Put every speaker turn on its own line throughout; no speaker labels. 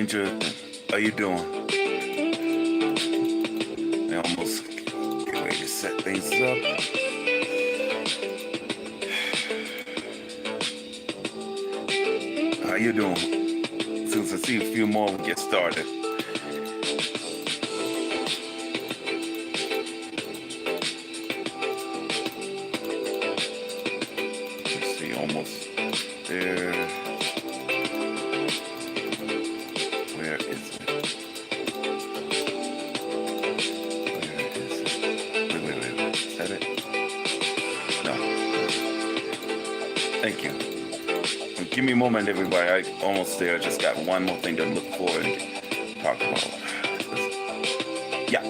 stranger. How you doing? I almost get ready to set things up. How you doing? Since I see a few more, we get started. Let's see, almost there. Where is it? Where is it? Wait. Is that it? No. Thank you. Give me a moment, everybody. I almost there. Just got one more thing to look for and talk about. Yeah.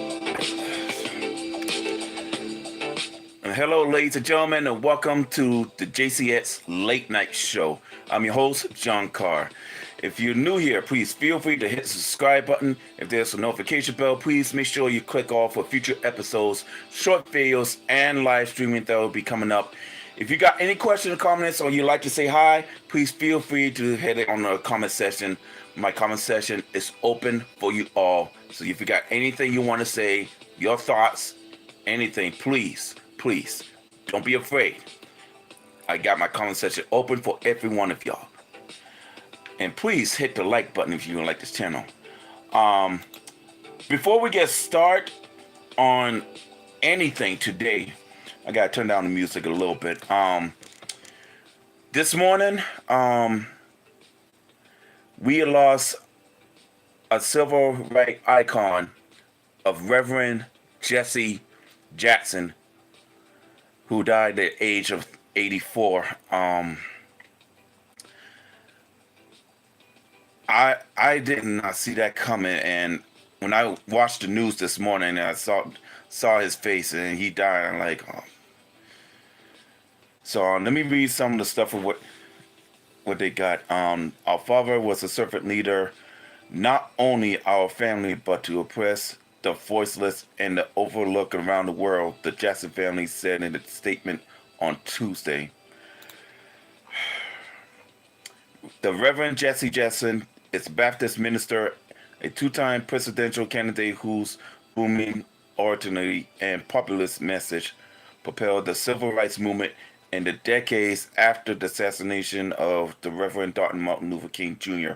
Hello, ladies and gentlemen, and welcome to the JCX Late Night Show. I'm your host, John Carr. If you're new here, please feel free to hit the subscribe button. If there's a notification bell, please make sure you click off for future episodes, short videos, and live streaming that will be coming up. If you got any questions or comments or you'd like to say hi, please feel free to hit it on the comment section. My comment section is open for you all. So if you got anything you want to say, your thoughts, anything, please, don't be afraid. I got my comment section open for every one of y'all. And please hit the like button if you like this channel. Before we get started on anything today, I gotta turn down the music a little bit. This morning, we lost a civil rights icon of Reverend Jesse Jackson, who died at the age of 84. I did not see that coming, and when I watched the news this morning, I saw his face, and he died. I'm like, oh. So let me read some of the stuff of what they got. Our father was a servant leader, not only our family, but to oppress the voiceless and the overlooked around the world, the Jackson family said in a statement on Tuesday. The Reverend Jesse Jackson is a Baptist minister, a two-time presidential candidate whose booming oratory and populist message propelled the civil rights movement in the decades after the assassination of the Reverend Dr. Martin Luther King Jr.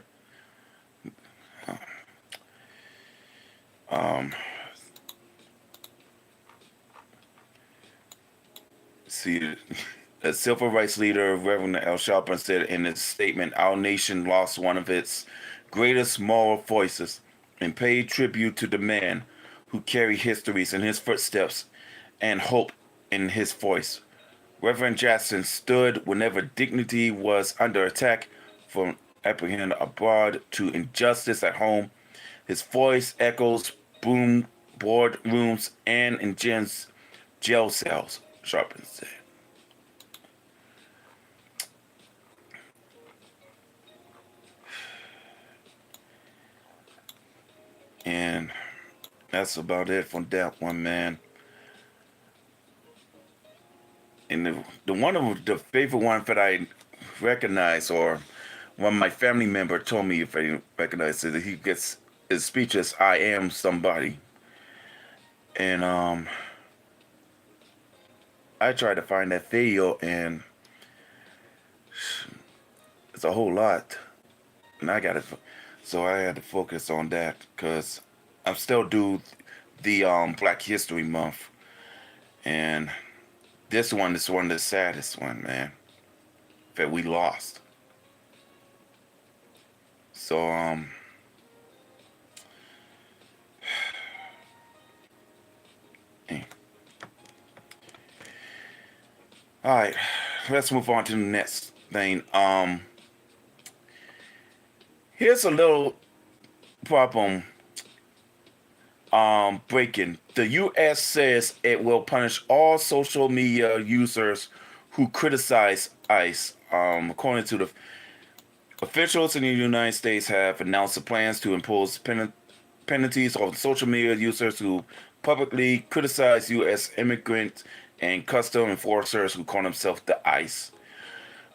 See, a civil rights leader, Reverend Al Sharpton, said in his statement, "Our nation lost one of its greatest moral voices and paid tribute to the man who carried histories in his footsteps and hope in his voice. Reverend Jackson stood whenever dignity was under attack, from apprehension abroad to injustice at home. His voice echoes boom boardrooms and in jail cells," Sharpton said. And that's about it from that one, man. And the one of the favorite one that I recognize, or one of my family member told me if I recognize it, he gets his speech is "I am somebody," and I tried to find that video, and it's a whole lot, and so I had to focus on that because I'm still do the Black History Month, and this one is one of the saddest one, man, that we lost. So all right, let's move on to the next thing. Here's a little problem. Breaking. The U.S. says it will punish all social media users who criticize ICE. According to the officials in the United States, have announced the plans to impose penalties on social media users who publicly criticize U.S. immigrants and custom enforcers who call themselves the ICE.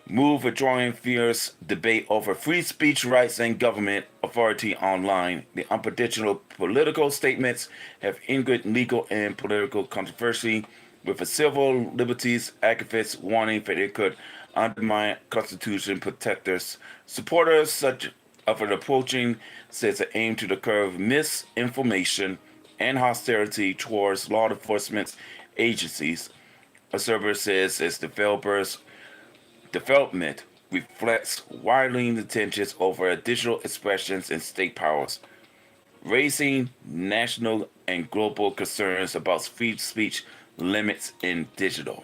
move withdrawing fierce debate over free speech rights and government authority online. The unpredictable political statements have angered legal and political controversy, with the civil liberties activists warning that it could undermine constitution protectors. Supporters such of an approaching says it aimed to curb misinformation and hostility towards law enforcement agencies. A server says its development reflects widening tensions over digital expressions and state powers, raising national and global concerns about free speech limits in digital.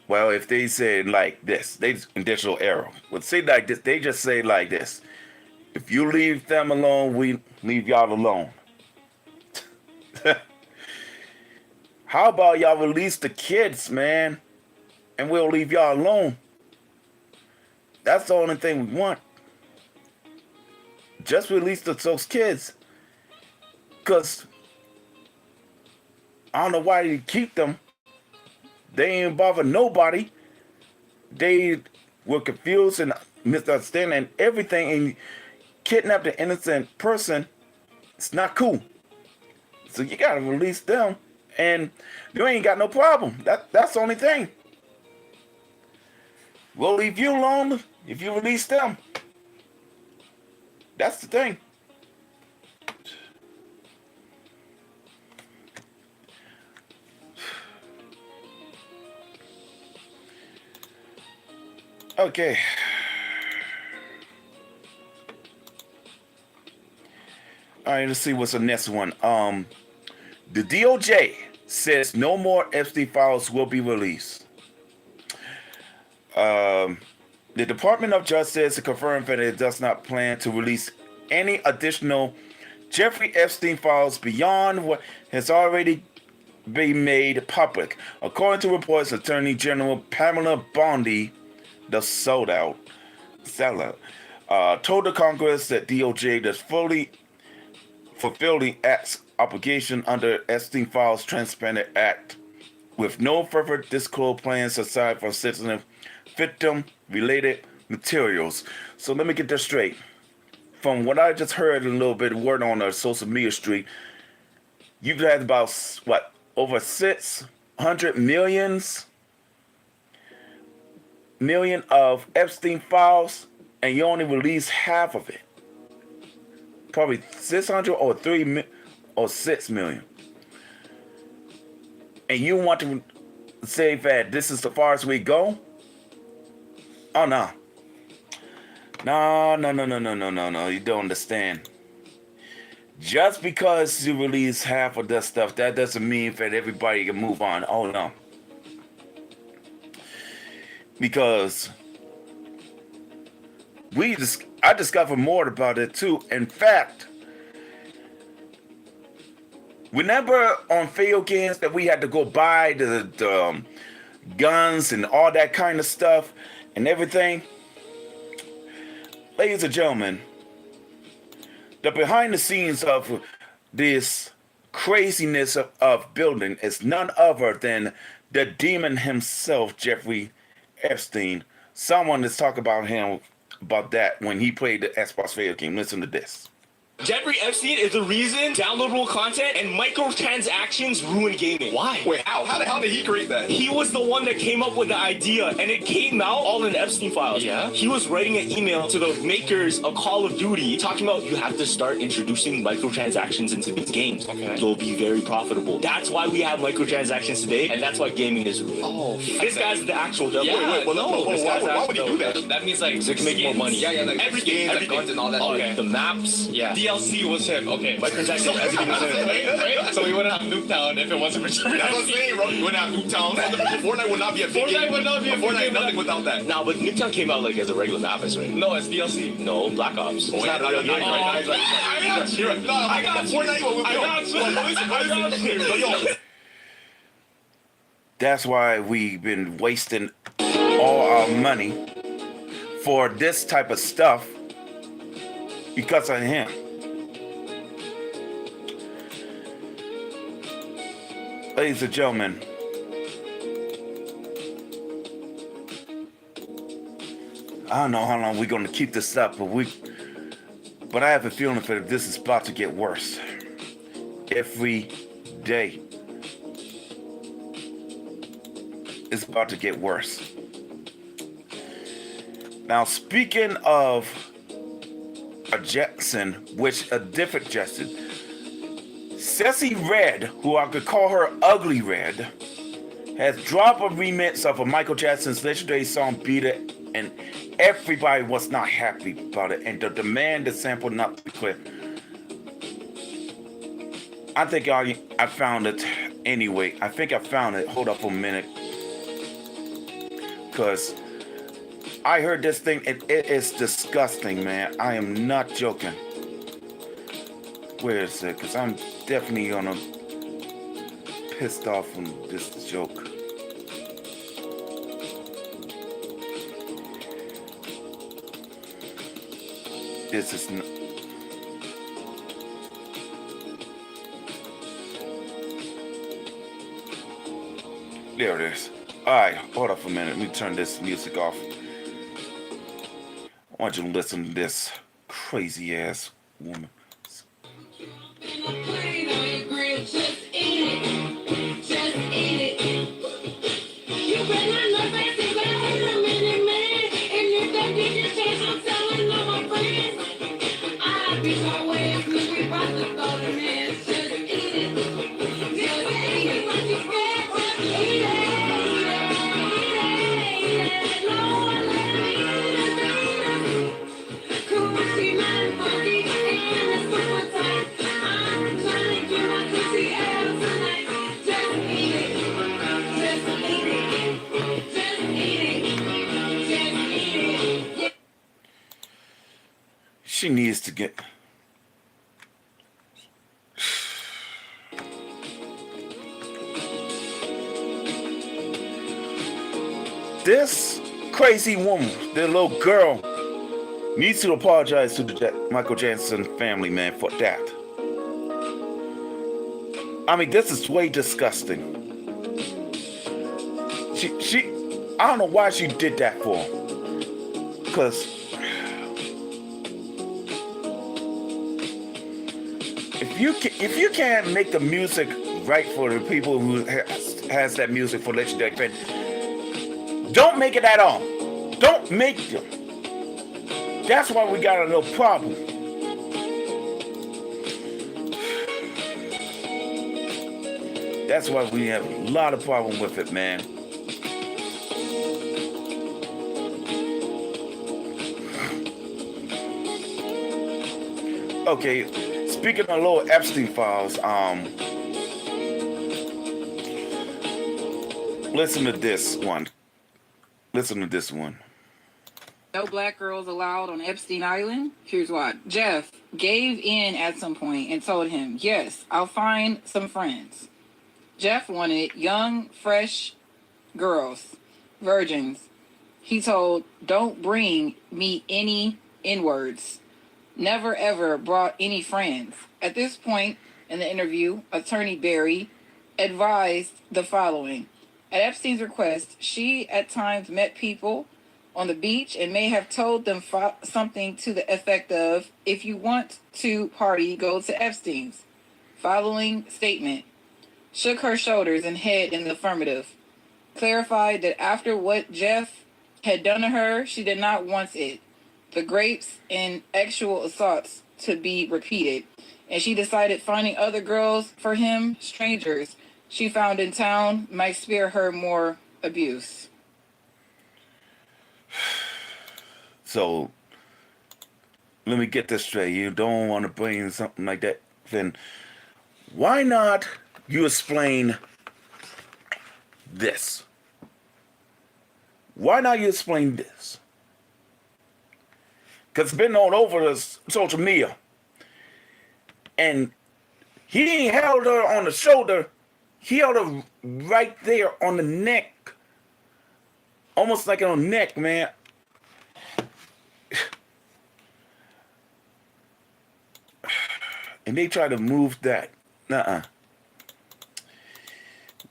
Well, if they say like this, they in digital era would say like this. They just say like this: if you leave them alone, we leave y'all alone. How about y'all release the kids, man, and we'll leave y'all alone? That's the only thing we want. Just release those kids, cause I don't know why you keep them. They ain't bother nobody. They were confused and misunderstanding everything and kidnapped an innocent person. It's not cool. So you gotta release them, and you ain't got no problem. That's the only thing. We'll leave you alone if you release them. That's the thing. Okay. All right, let's see what's the next one. The DOJ says no more Epstein files will be released. The Department of Justice confirmed that it does not plan to release any additional Jeffrey Epstein files beyond what has already been made public. According to reports, Attorney General Pamela Bondi, the sellout, told the Congress that DOJ does fully fulfill the Act's obligation under Epstein Files Transparent Act, with no further disclosure plans aside from sensitive victim-related materials. So let me get this straight. From what I just heard a little bit of word on the social media street, you've had about, what, over 600 million of Epstein files, and you only release half of it. Probably 600 or 6 million. And you want to say that this is the far as we go? Oh, no. No. You don't understand. Just because you release half of that stuff, that doesn't mean that everybody can move on. Oh, no. Because I discovered more about it too. In fact, remember on video games that we had to go buy the guns and all that kind of stuff and everything? Ladies and gentlemen, the behind the scenes of this craziness of building is none other than the demon himself, Jeffrey Epstein. Someone is talking about that when he played the Xbox video game. Listen to this.
Jeffrey Epstein is the reason downloadable content and microtransactions ruin gaming. Why?
Wait, how? How the hell did he create that?
He was the one that came up with the idea, and it came out all in Epstein files.
Yeah?
He was writing an email to the makers of Call of Duty talking about you have to start introducing microtransactions into these games.
Okay.
They'll be very profitable. That's why we have microtransactions today, and that's why gaming is ruined.
Oh,
this guy's the actual devil.
Yeah,
Wait, no.
why would he do that?
That means like
So it can make more money.
Yeah, like
Everything,
skins, like guns and all that.
Okay. The maps.
Yeah.
DLC was him. Okay.
Microtransactions. Everything was in it.
Right? So we wouldn't have Nuketown if it wasn't for Jeffrey
That's what I'm
Epstein.
saying, bro. We wouldn't have Nuketown. Fortnite would not be a big
Fortnite
game.
would not be a big
Fortnite
game
nothing
without-
without that.
Nah, but Nuketown came out like as a regular map, right?
No, it's DLC.
No, Black Ops.
Oh, yeah,
not real game.
right.
I got you.
No, I got Fortnite.
I got you.
That's why we've been wasting all our money for this type of stuff because of him. Ladies and gentlemen, I don't know how long we're gonna keep this up, but I have a feeling that this is about to get worse. Every day, it's about to get worse. Now, speaking of a Jetson, which a different Jetson, Ceci Red, who I could call her Ugly Red, has dropped a remix of a Michael Jackson's legendary song "Beat It," and everybody was not happy about it, and the demand to sample not be clear. I think I found it anyway. I think I found it. Hold up for a minute, because I heard this thing and it is disgusting, man. I am not joking. Where is it? Because I'm definitely gonna pissed off from this joke. This is there it is. Alright, hold up a minute. Let me turn this music off. I want you to listen to this crazy ass woman. She needs to get... This crazy woman, the little girl, needs to apologize to the Michael Jackson family, man, for that. I mean, this is way disgusting. I don't know why she did that for. Because if you can't make the music right for the people who has that music for legendary fans, don't make it at all. Don't make them. That's why we got a little problem. That's why we have a lot of problem with it, man. Okay, speaking of little Epstein files, listen to this one. Listen to this one.
No black girls allowed on Epstein Island? Here's why. Jeff gave in at some point and told him, yes, I'll find some friends. Jeff wanted young, fresh girls, virgins. He told, don't bring me any N-words. Never ever brought any friends. At this point in the interview, attorney Barry advised the following. At Epstein's request, she at times met people on the beach and may have told them something to the effect of, if you want to party, go to Epstein's. Following statement, shook her shoulders and head in the affirmative. Clarified that after what Jeff had done to her, she did not want it, the grapes and actual assaults, to be repeated. And she decided finding other girls for him, strangers she found in town, might spare her more abuse.
So, let me get this straight. You don't want to bring something like that. Then, why not you explain this? Why not you explain this? Because it's been all over the social media. And he ain't held her on the shoulder. He held her right there on the neck. Almost like on the neck, man. And they try to move that. Nuh-uh.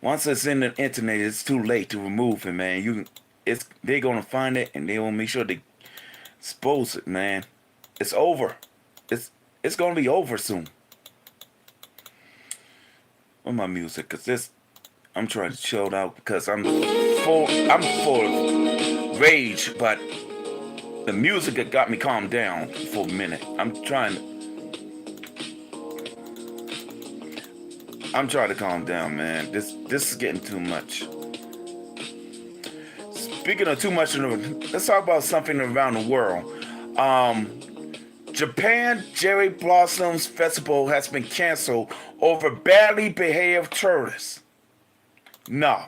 Once it's in the internet, it's too late to remove it, man. They're gonna find it and they will make sure they expose it, man. It's over. It's gonna be over soon. With my music, cause I'm trying to chill out because I'm full of rage, but the music that got me calmed down for a minute. I'm trying to calm down, man. This is getting too much. Speaking of too much, let's talk about something around the world. Japan Cherry Blossoms Festival has been canceled over badly behaved tourists. No.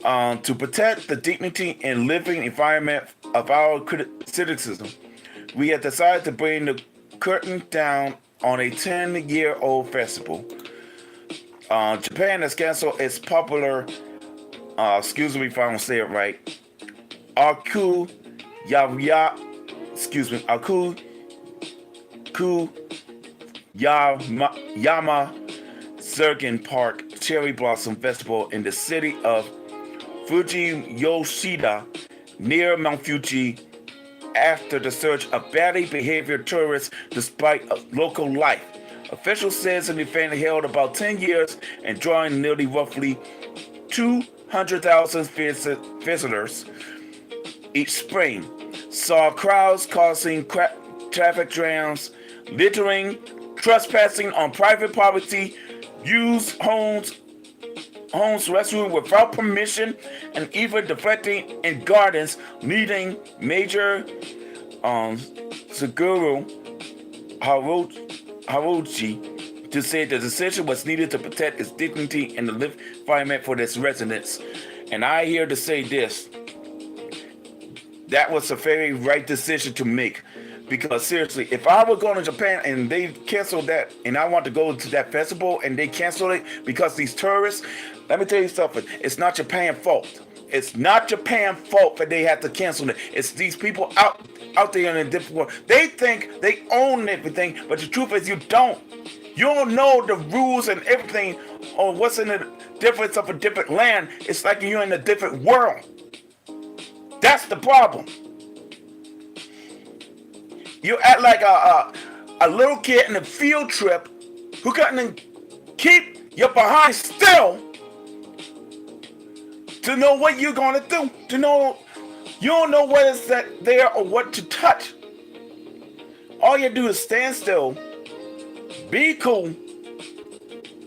To protect the dignity and living environment of our citizens, we have decided to bring the curtain down on a 10-year-old festival. Japan has canceled its popular, excuse me if I don't say it right, Aku Yama Zergen Park Cherry Blossom Festival in the city of Fuji Yoshida near Mount Fuji after the surge of badly behaved tourists despite local life. Officials says an event held about 10 years and drawing nearly roughly 200,000 visitors each spring saw crowds causing traffic jams, littering, trespassing on private property, use homes restroom without permission, and even deflecting in gardens, leading Major Suguru Haruchi to say the decision was needed to protect its dignity and the live environment for its residents. And I here to say this, that was a very right decision to make. Because seriously, if I were going to Japan and they canceled that, and I want to go to that festival and they canceled it because these tourists, let me tell you something. It's not Japan's fault. It's not Japan's fault that they have to cancel it. It's these people out there in a different world. They think they own everything, but the truth is you don't. You don't know the rules and everything or what's in the difference of a different land. It's like you're in a different world. That's the problem. You act like a little kid in a field trip who couldn't keep your behind still to know what you're gonna do. To know you don't know what is that there or what to touch. All you do is stand still, be cool,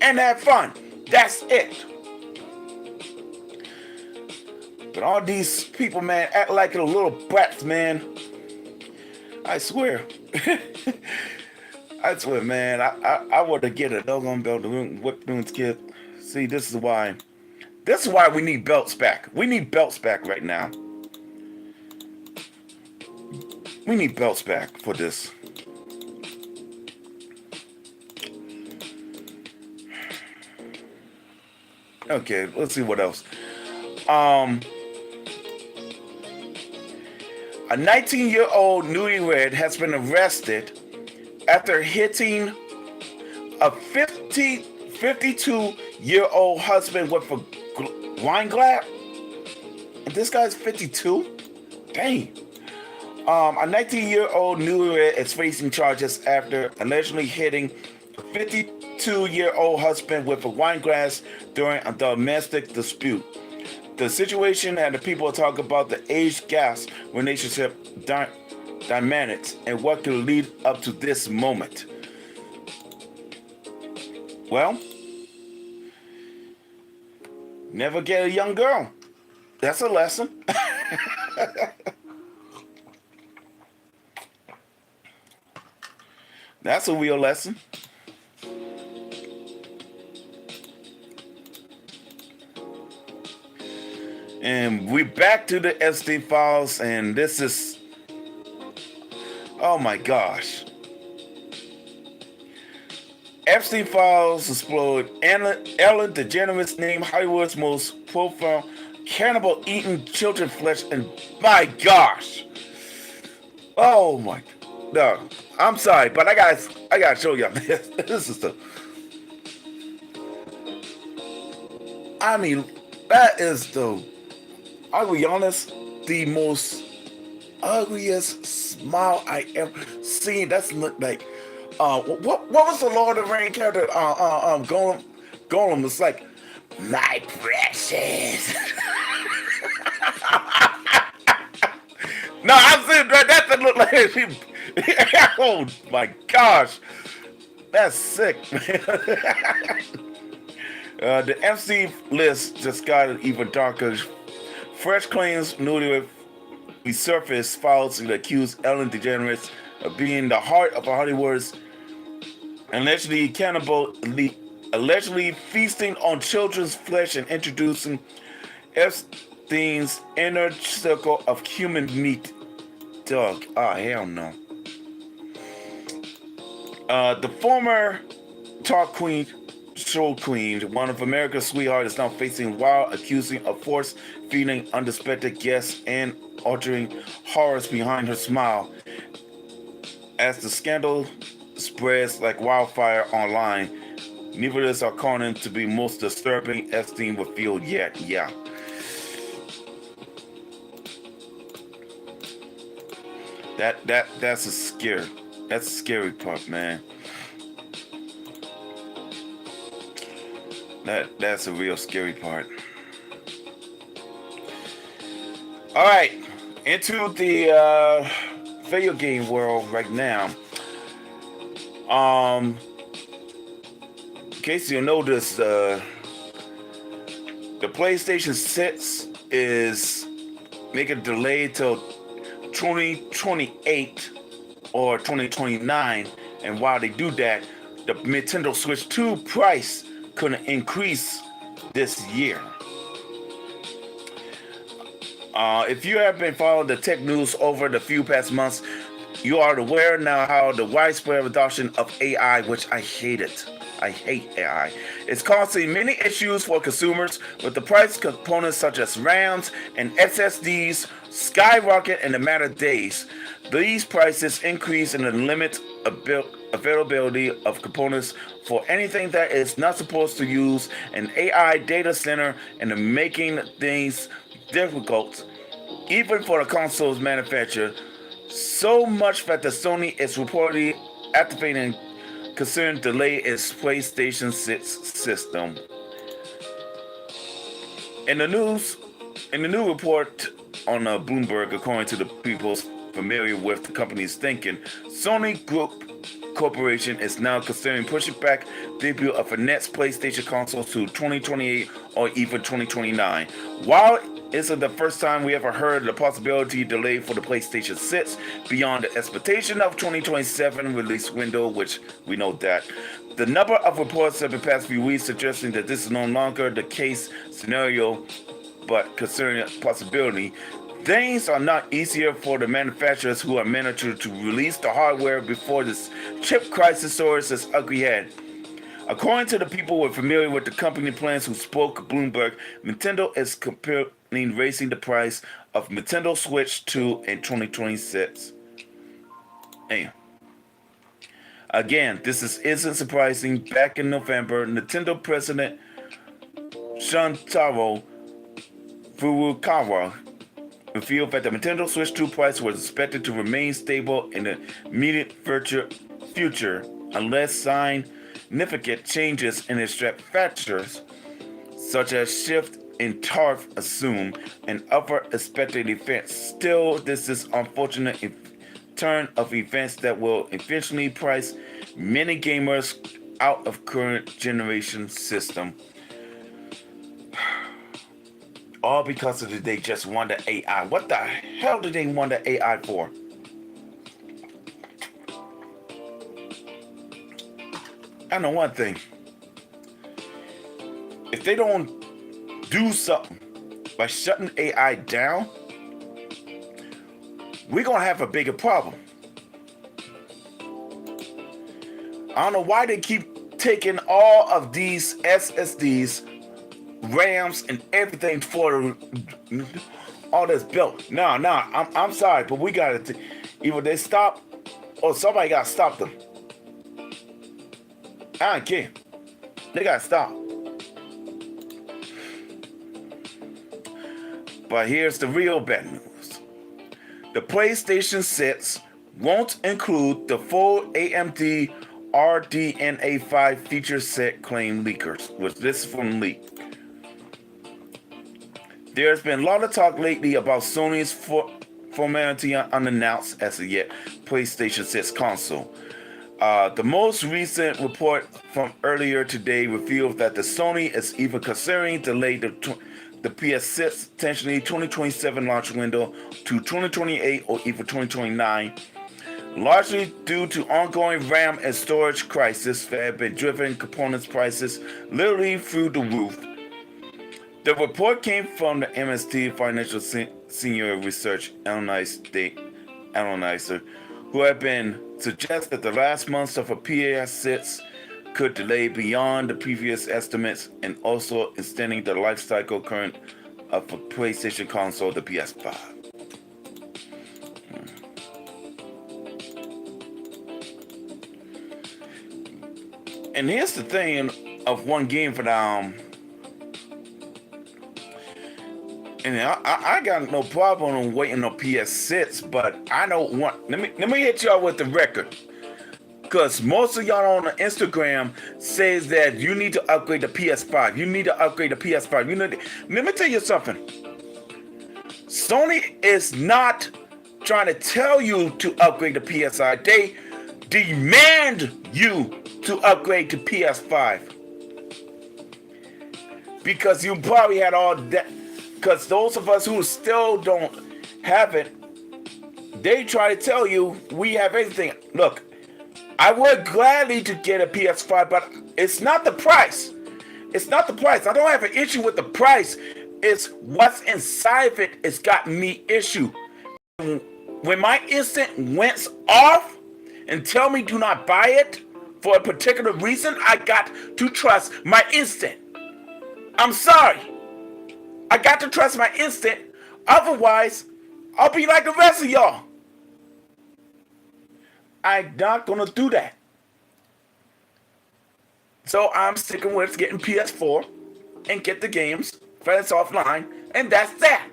and have fun. That's it. But all these people, man, act like a little brats, man. I swear. I swear, man. I want to get a doggone belt to whip those kids. See, this is why. This is why we need belts back. We need belts back right now. We need belts back for this. Okay, let's see what else. A 19-year-old newlywed has been arrested after hitting a 52-year-old husband with a wine glass. And this guy's 52? Dang. A 19-year-old newlywed is facing charges after allegedly hitting a 52-year-old husband with a wine glass during a domestic dispute. The situation and the people talk about the age gas relationship dynamics and what could lead up to this moment. Well, never get a young girl. That's a lesson. That's a real lesson. And we're back to the Epstein files, and this is, oh my gosh. Epstein files explode. Ellen DeGeneres named Hollywood's most profile cannibal eating children flesh, and my gosh. Oh my, no, I'm sorry, but I gotta show y'all this. This is the, I mean, that is I'll be honest, the most ugliest smile I ever seen. That's look like, what was the Lord of the Rings character? Gollum was like, my precious. No, I'm saying that doesn't look like she. Oh my gosh, that's sick, man. The MC list just got even darker. Fresh claims newly resurfaced files that accuse Ellen DeGeneres of being the heart of Hollywood's allegedly feasting on children's flesh and introducing Epstein's inner circle of human meat. Dog, hell no. The former talk queen, show queen, one of America's sweethearts, is now facing wild accusing of force feeding unsuspected guests and altering horrors behind her smile. As the scandal spreads like wildfire online, neither are calling it to be most disturbing Epstein revealed yet. Yeah. That's a scary. That's a scary part, man. That's a real scary part. All right, into the video game world right now. In case you noticed, the PlayStation 6 is making a delay till 2028 or 2029, and while they do that, the Nintendo Switch 2 price couldn't increase this year. If you have been following the tech news over the few past months, you are aware now how the widespread adoption of AI, which I hate it. I hate AI. It's causing many issues for consumers with the price components such as RAMs and SSDs skyrocket in a matter of days. These prices increase in the limit availability of components for anything that is not supposed to use an AI data center and making things difficult, even for the console's manufacturer. So much that the Sony is reportedly activating concern delay its PlayStation 6 system. In the new report on Bloomberg, according to the people familiar with the company's thinking, Sony Group Corporation is now considering pushing back debut of a next PlayStation console to 2028 or even 2029. While isn't the first time we ever heard the possibility delay for the PlayStation 6 beyond the expectation of 2027 release window, which we know that. The number of reports have been past few weeks suggesting that this is no longer the case scenario, but considering a possibility. Things are not easier for the manufacturers who are managed to release the hardware before this chip crisis soars its ugly head. According to the people who are familiar with the company plans who spoke to Bloomberg, Nintendo is contemplating raising the price of Nintendo Switch 2 in 2026. Damn. Again, this isn't surprising. Back in November, Nintendo President Shuntaro Furukawa revealed that the Nintendo Switch 2 price was expected to remain stable in the immediate future unless significant changes in its factors, such as shift in tariff assumed and other expected events. Still, this is unfortunate turn of events that will eventually price many gamers out of current generation system. All because of they just want the AI. What the hell do they want the AI for? I know one thing. If they don't do something by shutting AI down, we're gonna have a bigger problem. I don't know why they keep taking all of these SSDs, RAMs, and everything for all this built. No, I'm sorry, but we gotta either they stop or somebody gotta stop them. I don't care. They gotta stop. But here's the real bad news. The PlayStation 6 won't include the full AMD RDNA 5 feature set, claim leakers, with this from leak. There's been a lot of talk lately about Sony's formality unannounced as of yet PlayStation 6 console. The most recent report from earlier today revealed that the Sony is even considering delay the PS6 potentially 2027 launch window to 2028 or even 2029, largely due to ongoing RAM and storage crisis that have been driven components prices literally through the roof. The report came from the MST Financial Senior Research Analyzer, who have been suggest that the last months of a PS6 could delay beyond the previous estimates and also extending the life cycle current of a PlayStation console, the PS5. And here's the thing of one game for them. And I got no problem on waiting on PS6, but I don't want. Let me hit y'all with the record, because most of y'all on the Instagram says that you need to upgrade the PS5. You need to upgrade the PS5. Let me tell you something. Sony is not trying to tell you to upgrade the PS5. They demand you to upgrade to PS5 because you probably had all that. Because those of us who still don't have it, they try to tell you we have everything. Look, I would gladly to get a PS5, but it's not the price. It's not the price. I don't have an issue with the price. It's what's inside of it. It's got me issue. When my instant went off and tell me do not buy it for a particular reason, I got to trust my instant. I'm sorry. I got to trust my instant. Otherwise, I'll be like the rest of y'all. I'm not going to do that. So I'm sticking with getting PS4 and get the games that's offline, and that's that.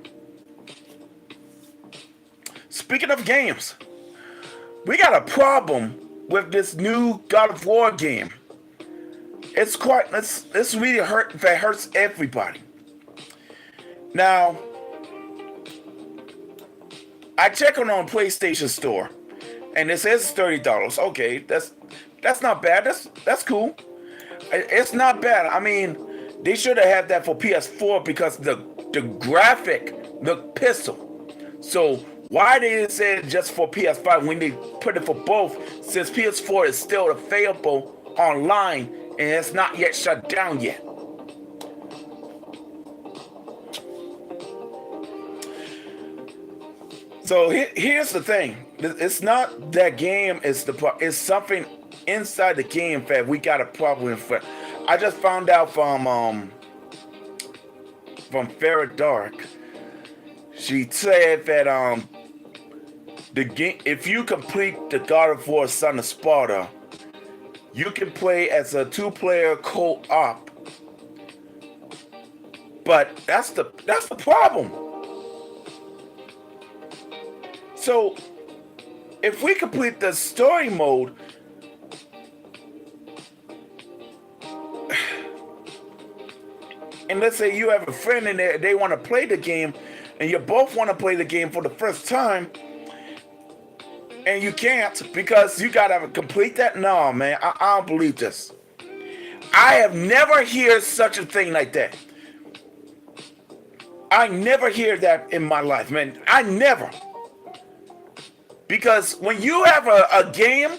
Speaking of games, we got a problem with this new God of War game. It's really hurts everybody. Now, I check on PlayStation Store, and it says $30. Okay, that's not bad. That's cool. It's not bad. I mean, they should have had that for PS4 because the graphic looked pistol. So why they say it just for PS5 when they put it for both? Since PS4 is still available online and it's not yet shut down yet. So here's the thing. It's not that game. It's something inside the game that we got a problem with. I just found out from Farrah Dark. She said that the game, if you complete the God of War Son of Sparta, you can play as a 2-player co-op. But that's the problem. So, if we complete the story mode, and let's say you have a friend in there, they want to play the game, and you both want to play the game for the first time, and you can't because you got to complete that? No, man, I don't believe this. I have never heard such a thing like that. I never hear that in my life, man. I never. Because when you have a game,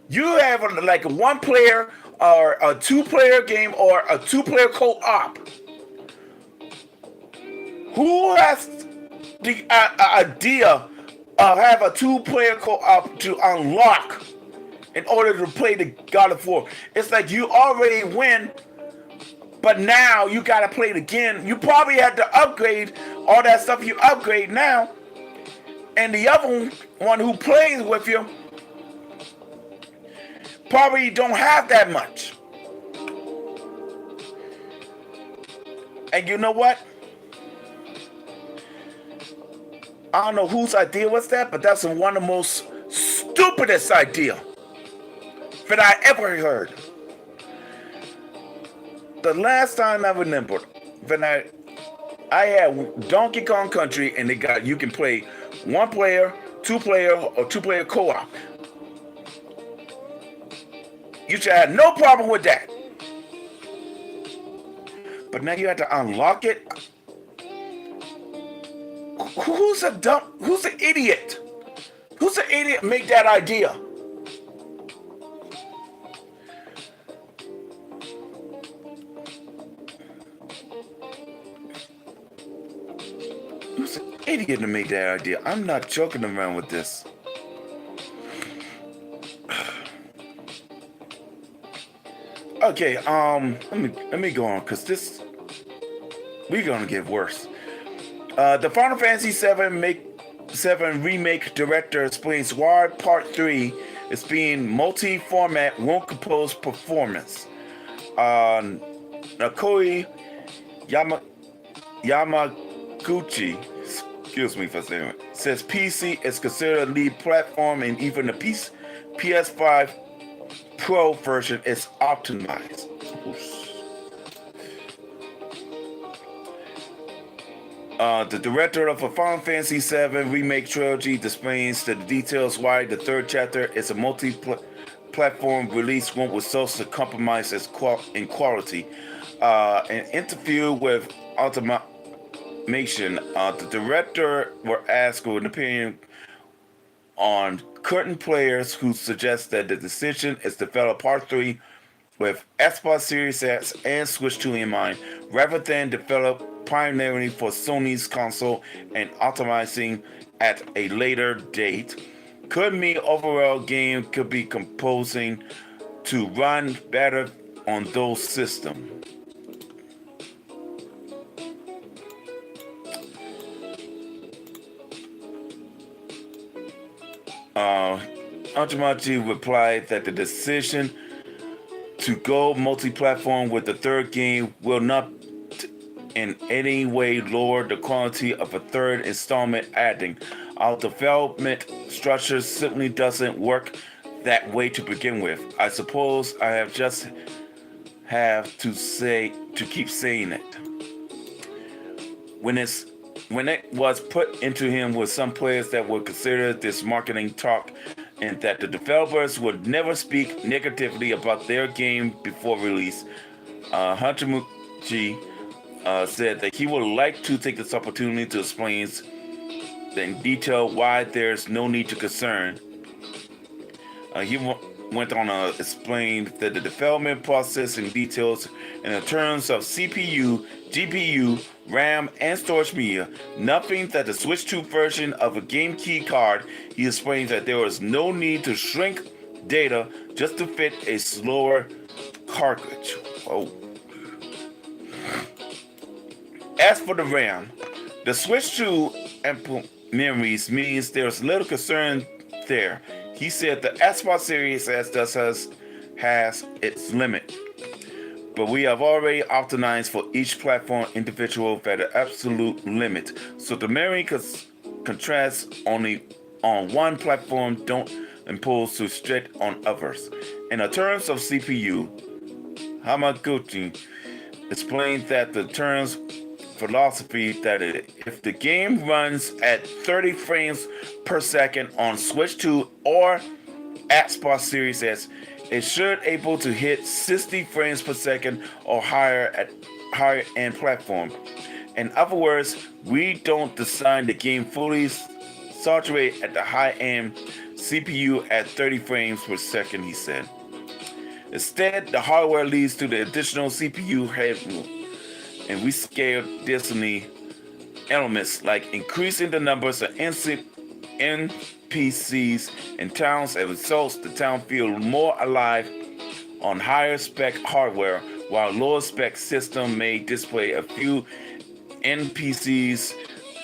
you have like a 1-player or a 2-player game or a 2-player co-op. Who has the idea of have a 2-player co-op to unlock in order to play the God of War? It's like you already win, but now you got to play it again. You probably had to upgrade all that stuff you upgrade now. And the other one who plays with you probably don't have that much. And you know what? I don't know whose idea was that, but that's one of the most stupidest idea that I ever heard. The last time I remember when I had Donkey Kong Country, and you can play one player, two player, or two player co-op. You should have no problem with that. But now you have to unlock it. Who's an idiot? Who's an idiot make that idea? Who's an idiot to make that idea? I'm not joking around with this. Okay, let me go on, cause we're gonna get worse. The Final Fantasy VII Remake director explains why Part 3 is being multi-format won't compose performance. Nakoi Yamaguchi, excuse me for saying it, says PC is considered a lead platform, and even the PS5 Pro version is optimized. The director of a Final Fantasy VII Remake trilogy explains the details why the third chapter is a multi-platform release won't result to compromise in quality. An interview with Automation, the director were asked for an opinion on current players who suggest that the decision is to develop Part 3 with Xbox Series X and Switch 2 in mind, rather than develop primarily for Sony's console and optimizing at a later date, could mean overall game could be composing to run better on those systems. Ultimately replied that the decision to go multi-platform with the third game will not in any way lower the quality of a third installment, adding, our development structure simply doesn't work that way to begin with. I suppose I have to keep saying it. When it was put into him with some players that would consider this marketing talk, and that the developers would never speak negatively about their game before release, Hantamuchi said that he would like to take this opportunity to explain in detail why there's no need to concern. He went on to explain that the development process in details in terms of CPU, GPU, RAM, and storage media, nothing that the Switch 2 version of a game key card. He explains that there was no need to shrink data just to fit a slower cartridge. Oh. As for the RAM, the Switch 2 ample memories means there's little concern there. He said the Xbox Series S has its limit, but we have already optimized for each platform individual at an absolute limit, so the memory contrasts only on one platform don't impose too strict on others. In the terms of CPU, Hamaguchi explained that the terms philosophy that if the game runs at 30 frames per second on Switch 2 or Xbox Series S, it should able to hit 60 frames per second or higher at higher end platform. In other words, we don't design the game fully saturate at the high end CPU at 30 frames per second, he said. Instead, the hardware leads to the additional CPU headroom, and we scale destiny elements like increasing the numbers of NPCs in towns, and results the town feel more alive on higher spec hardware, while lower spec system may display a few NPCs.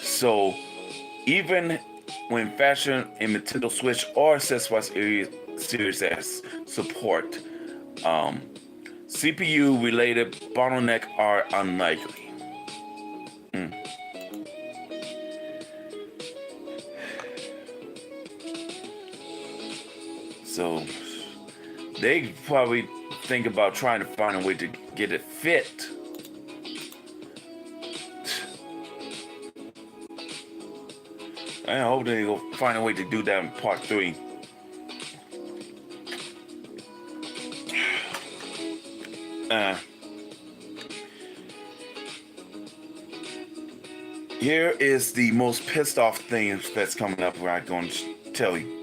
So even when fashion in Nintendo Switch or Xbox Series S support, CPU related bottleneck are unlikely. So they probably think about trying to find a way to get it fit. I hope they will find a way to do that in part 3. Here is the most pissed off thing that's coming up where I'm going to tell you.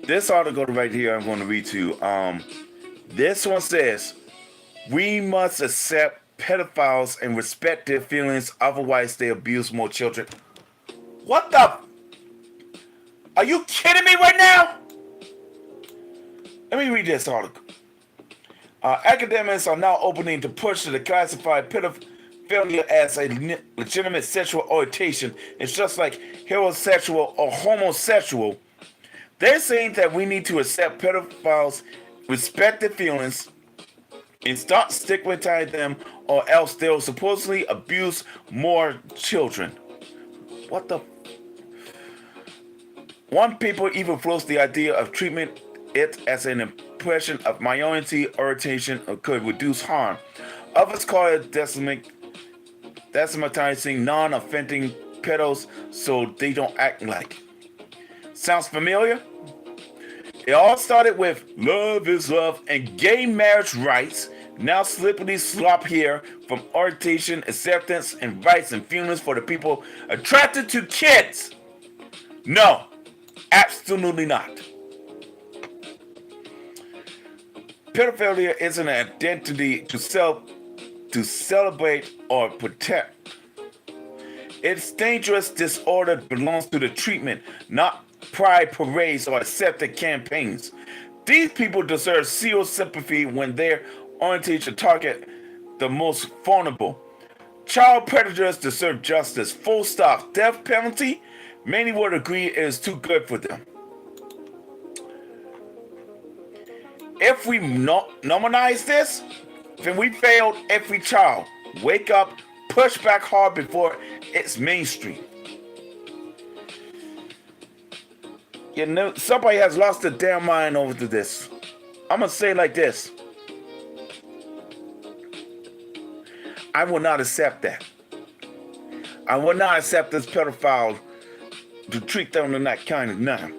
This article right here I'm going to read to you. This one says, we must accept pedophiles and respect their feelings, otherwise they abuse more children. What the? Are you kidding me right now? Let me read this article. Academics are now opening to push to classify pedophilia as a legitimate sexual orientation. It's just like heterosexual or homosexual. They're saying that we need to accept pedophiles, respect their feelings, and start stigmatizing them, or else they'll supposedly abuse more children. What the? One paper even floats the idea of treating it as an impression of minority orientation could reduce harm. Others call it destigmatizing non-offending pedos so they don't act like. Sounds familiar? It all started with love is love and gay marriage rights. Now slippery slop here from orientation, acceptance, and rights and feelings for the people attracted to kids. No, absolutely not. Pedophilia isn't an identity to celebrate or protect. It's dangerous disorder belongs to the treatment, not pride parades or accepted campaigns. These people deserve zero sympathy when they're oriented to target the most vulnerable. Child predators deserve justice. Full stop. Death penalty? Many would agree is too good for them. If we normalize this, then we failed every child. Wake up, push back hard before it's mainstream. You know, somebody has lost their damn mind over to this. I'm gonna say it like this. I will not accept that. I will not accept this pedophile to treat them in that kind of manner.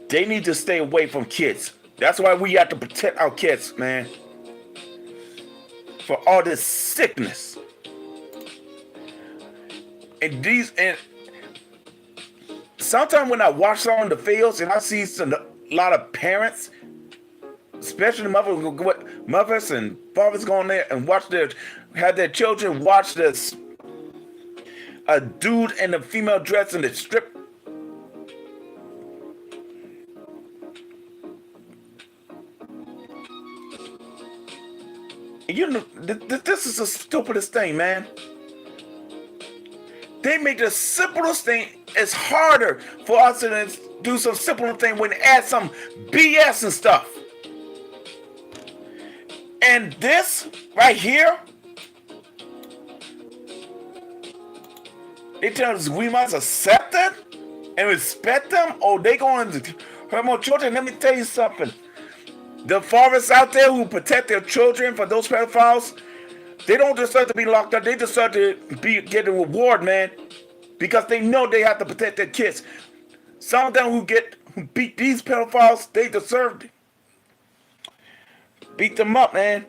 They need to stay away from kids. That's why we have to protect our kids, man. For all this sickness. And sometimes when I watch some of the fields and I see a lot of parents, especially mothers and fathers going there and have their children watch this a dude and a female dress in the strip. You know, this is the stupidest thing, man. They make the simplest thing. It's harder for us to do some simple thing when they add some BS and stuff. And this right here, they tell us we must accept them and respect them, or they going to hurt more children. Let me tell you something. The fathers out there who protect their children from those pedophiles, they don't deserve to be locked up. They deserve to get a reward, man, because they know they have to protect their kids. Some of them who beat these pedophiles, they deserve it. Beat them up, man.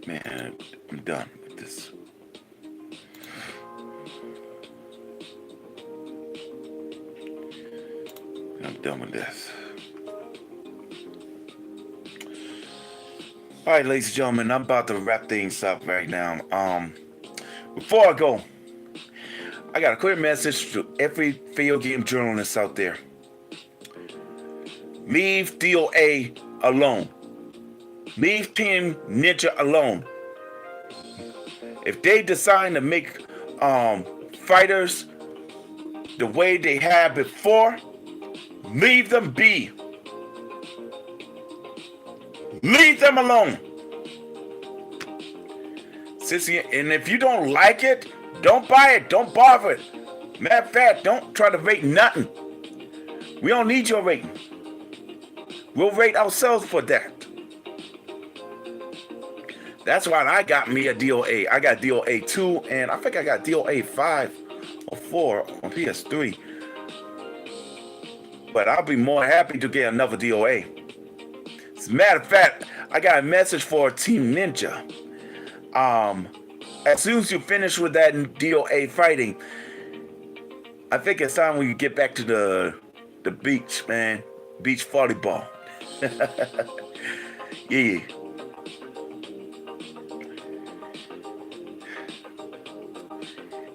Man, I'm done with this. I'm done with this. All right, ladies and gentlemen, I'm about to wrap things up right now. Before I go, I got a clear message to every video game journalist out there. Leave DOA alone. Leave Team Ninja alone. If they decide to make fighters the way they had before, leave them be. Leave them alone. And if you don't like it, don't buy it. Don't bother it. Matter of fact, don't try to rate nothing. We don't need your rating. We'll rate ourselves for that. That's why I got me a DOA. I got DOA 2, and I think I got DOA 5 or 4 on PS3. But I'll be more happy to get another DOA. As a matter of fact, I got a message for Team Ninja. As soon as you finish with that DOA fighting, I think it's time we get back to the beach, man. Beach volleyball. Yeah.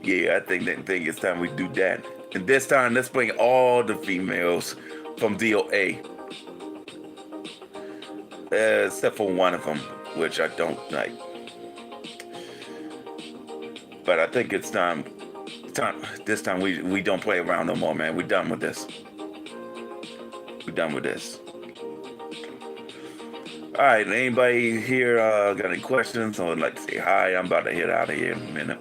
Yeah, I think it's time we do that. And this time, let's bring all the females from DOA. Except for one of them, which I don't like. But I think it's time. This time we don't play around no more, man. We're done with this. We're done with this. All right, anybody here got any questions or would like to say hi? I'm about to head out of here in a minute.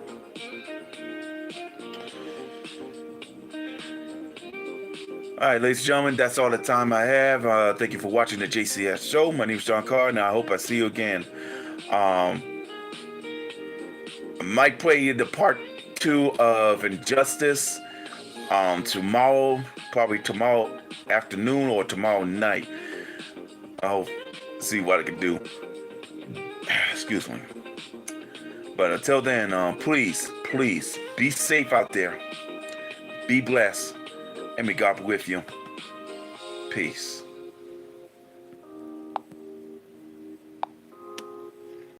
All right, ladies and gentlemen, that's all the time I have. Thank you for watching the JCX show. My name is John Carr, and I hope I see you again. I might play the part 2 of Injustice tomorrow, probably tomorrow afternoon or tomorrow night. I'll see what I can do. Excuse me. But until then, please be safe out there. Be blessed. And may God be with you. Peace.